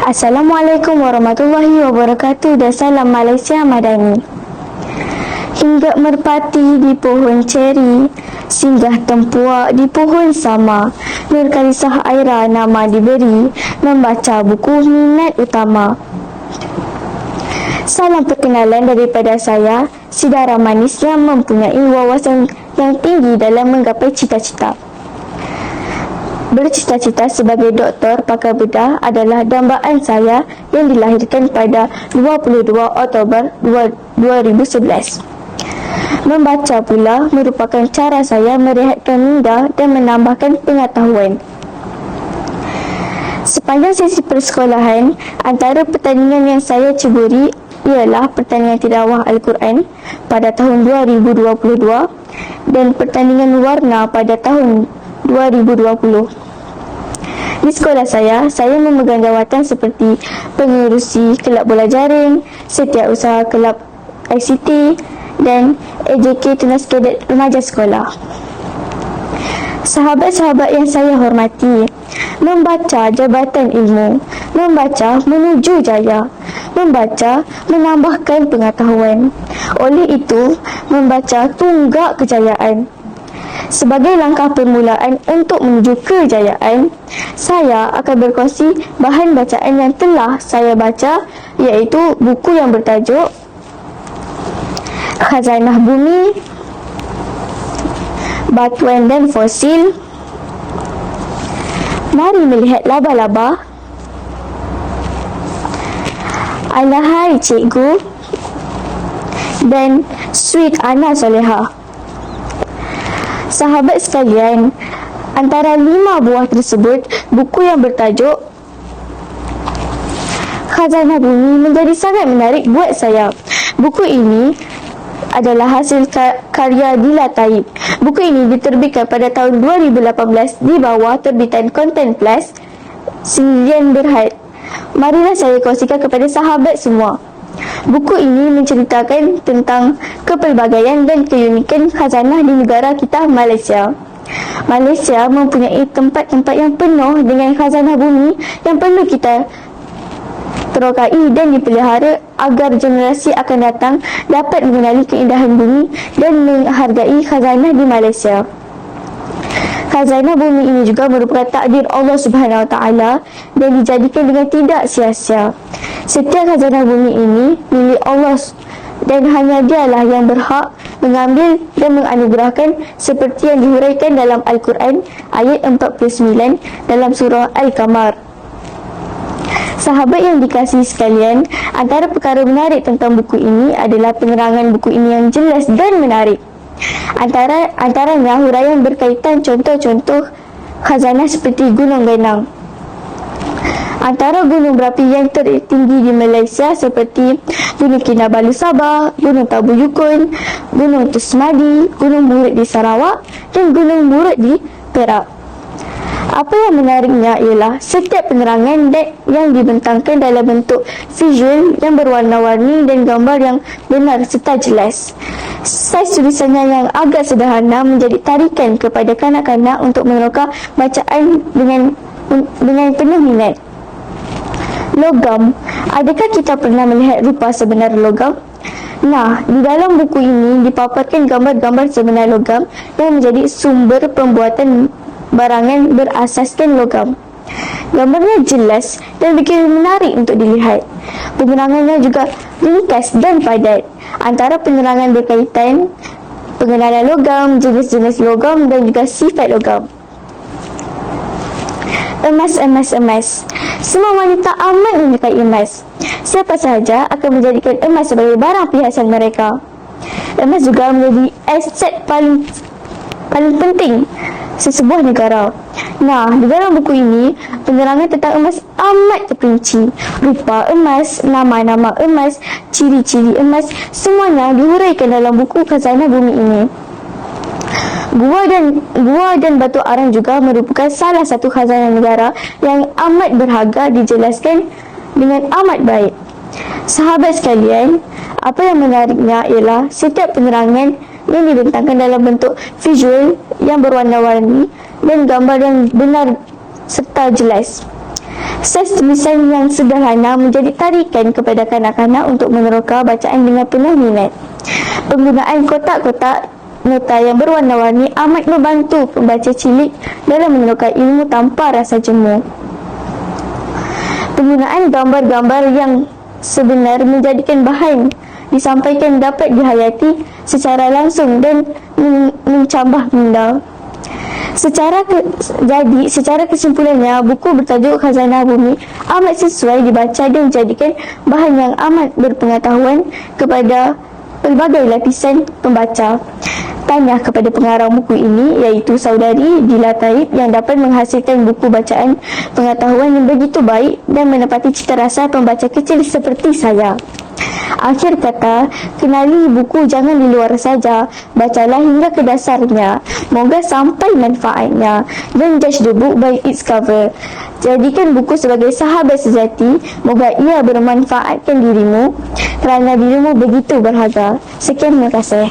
Assalamualaikum warahmatullahi wabarakatuh dan salam Malaysia Madani. Hingga merpati di pohon ceri, singgah tempuak di pohon sama, Nur Khalisah Aira nama diberi, membaca buku minat utama. Salam perkenalan daripada saya, si darah manis yang mempunyai wawasan yang tinggi dalam menggapai cita-cita. Bercita-cita sebagai doktor pakar bedah adalah dambaan saya yang dilahirkan pada 22 Oktober 2011. Membaca pula merupakan cara saya merehatkan minda dan menambahkan pengetahuan. Sepanjang sesi persekolahan, antara pertandingan yang saya ceburi ialah pertandingan tilawah Al-Quran pada tahun 2022 dan pertandingan warna pada tahun 2020. Di sekolah saya memegang jawatan seperti pengerusi kelab bola jaring, setiausaha kelab ICT dan AJK Tunas Kadet Remaja Sekolah. Sahabat-sahabat yang saya hormati, membaca jabatan ilmu, membaca menuju jaya, membaca menambahkan pengetahuan. Oleh itu, membaca tunggak kejayaan. Sebagai langkah permulaan untuk menuju kejayaan, saya akan berkongsi bahan bacaan yang telah saya baca, iaitu buku yang bertajuk Khazanah Bumi, Batuan dan Fosil, Mari Melihat Laba-Laba, Alahai Cikgu, dan Sweet Ana Soleha. Sahabat sekalian, antara 5 buah tersebut, buku yang bertajuk Khazanah Bumi menjadi sangat menarik buat saya. Buku ini adalah hasil karya Dila Taib. Buku ini diterbitkan pada tahun 2018 di bawah terbitan Content Plus Sdn Berhad. Marilah saya kongsikan kepada sahabat semua. Buku ini menceritakan tentang kepelbagaian dan keunikan khazanah di negara kita, Malaysia. Malaysia mempunyai tempat-tempat yang penuh dengan khazanah bumi yang perlu kita terokai dan dipelihara agar generasi akan datang dapat mengenali keindahan bumi dan menghargai khazanah di Malaysia. Khazanah bumi ini juga merupakan takdir Allah Subhanahu Wa Taala dan dijadikan dengan tidak sia-sia. Setiap khazanah bumi ini milik Allah dan hanya dialah yang berhak mengambil dan menganugerahkan seperti yang dihuraikan dalam Al-Quran ayat 49 dalam surah Al-Qamar. Sahabat yang dikasihi sekalian, antara perkara menarik tentang buku ini adalah penerangan buku ini yang jelas dan menarik. Antaranya huraian berkaitan contoh-contoh khazanah seperti Gunung Genang. Antara gunung berapi yang tertinggi di Malaysia seperti Gunung Kinabalu Sabah, Gunung Tabu Yukon, Gunung Tusmadi, Gunung Burut di Sarawak dan Gunung Burut di Perak. Apa yang menariknya ialah setiap penerangan yang dibentangkan dalam bentuk visual yang berwarna-warni dan gambar yang benar serta jelas. Saiz tulisannya yang agak sederhana menjadi tarikan kepada kanak-kanak untuk meneroka bacaan dengan penuh minat. Logam. Adakah kita pernah melihat rupa sebenar logam? Nah, di dalam buku ini dipaparkan gambar-gambar sebenar logam yang menjadi sumber pembuatan barangan berasaskan logam. Gambarnya jelas dan begitu menarik untuk dilihat. Penerangannya juga ringkas dan padat. Antara penerangan berkaitan pengenalan logam, jenis-jenis logam dan juga sifat logam. Emas. Semua wanita amat menyukai emas. Siapa sahaja akan menjadikan emas sebagai barang perhiasan mereka. Emas juga menjadi aset paling penting sesebuah negara. Nah, di dalam buku ini, penerangan tentang emas amat terperinci. Rupa emas, nama-nama emas, ciri-ciri emas, semuanya dihuraikan dalam buku Khazanah Bumi ini. Gua dan Batu Arang juga merupakan salah satu khazanah negara yang amat berharga dijelaskan dengan amat baik. Sahabat sekalian, apa yang menariknya ialah setiap penerangan yang dibentangkan dalam bentuk visual yang berwarna-warni dan gambar yang benar serta jelas. Sesi tulisan yang sederhana menjadi tarikan kepada kanak-kanak untuk meneroka bacaan dengan penuh minat. Penggunaan kotak-kotak nota yang berwarna-warni amat membantu pembaca cilik dalam meneroka ilmu tanpa rasa jemu. Penggunaan gambar-gambar yang sebenar menjadikan bahan disampaikan dapat dihayati secara langsung dan mencambah minda. Secara kesimpulannya, buku bertajuk Khazanah Bumi amat sesuai dibaca dan dijadikan bahan yang amat berpengetahuan kepada pelbagai lapisan pembaca. Tahniah kepada pengarang buku ini, iaitu Saudari Dila Taib, yang dapat menghasilkan buku bacaan pengetahuan yang begitu baik dan menepati cita rasa pembaca kecil seperti saya. Akhir kata, kenali buku jangan di luar saja, bacalah hingga ke dasarnya. Moga sampai manfaatnya. Don't judge the book by its cover. Jadikan buku sebagai sahabat sejati. Moga ia bermanfaatkan dirimu, kerana dirimu begitu berharga. Sekian, terima kasih.